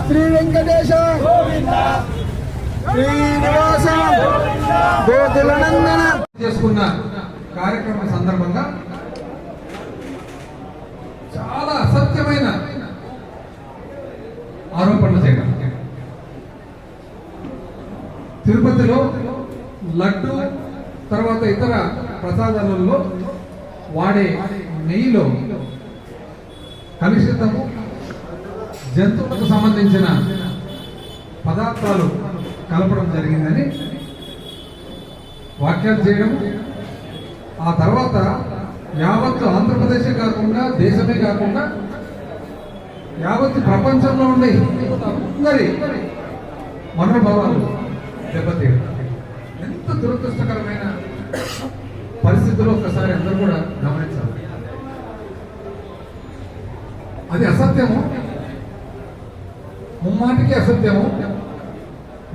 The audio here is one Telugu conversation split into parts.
శ్రీ వెంకటేశ శ్రీనివాస గోకులనందన చేసుకున్న కార్యక్రమం సందర్భంగా చాలా అసత్యమైన ఆరోపణలు చేయడం. తిరుపతిలో లడ్డు తర్వాత ఇతర ప్రసాదాలలో వాడే నెయ్యిలో కలుషితము జంతువులకు సంబంధించిన పదార్థాలు కలపడం జరిగిందని వ్యాఖ్యలు చేయడం. ఆ తర్వాత యావత్తు ఆంధ్రప్రదేశే కాకుండా దేశమే కాకుండా యావత్తు ప్రపంచంలో ఉండే అందరి మనోభావాలు దెబ్బతీయడం ఎంత దురదృష్టకరమైన పరిస్థితుల్లో ఒకసారి అందరూ కూడా గమనించాలి. అది అసత్యము, ముమ్మాటికి అసత్యము,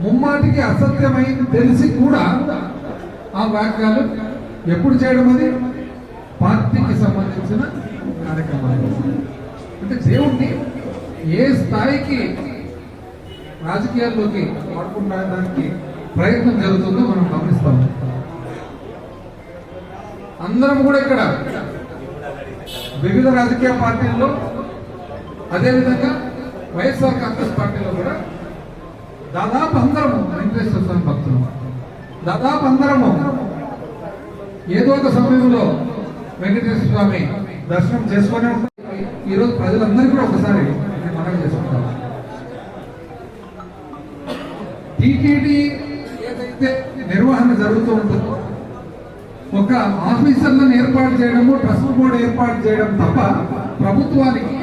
ముమ్మాటికి అసత్యమైంది తెలిసి కూడా ఆ వాక్యాలు ఎప్పుడు చేయడం, అది పార్టీకి సంబంధించిన కార్యక్రమాలు. అంటే దేవుణ్ణి ఏ స్థాయికి రాజకీయాల్లోకి వాడుకోవడానికి ప్రయత్నం జరుగుతుందో మనం గమనిస్తాం. అందరం కూడా ఇక్కడ వివిధ రాజకీయ పార్టీల్లో, అదేవిధంగా వైఎస్ఆర్ కాంగ్రెస్ పార్టీలో కూడా దాదాపు అందరము వెంకటేశ్వర స్వామి భక్తులు, దాదాపు అందరము ఏదో ఒక సమయంలో వెంకటేశ్వర స్వామి దర్శనం చేసుకునే ఉంటాం. ఈరోజు ప్రజలందరికీ కూడా ఒకసారి మనం చేసుకుంటాం. టీటీడీ ఏదైతే నిర్వహణ జరుగుతూ ఉంటుందో ఒక ఆఫీసర్లను ఏర్పాటు చేయడము, ట్రస్ట్ బోర్డు ఏర్పాటు చేయడం తప్ప ప్రభుత్వానికి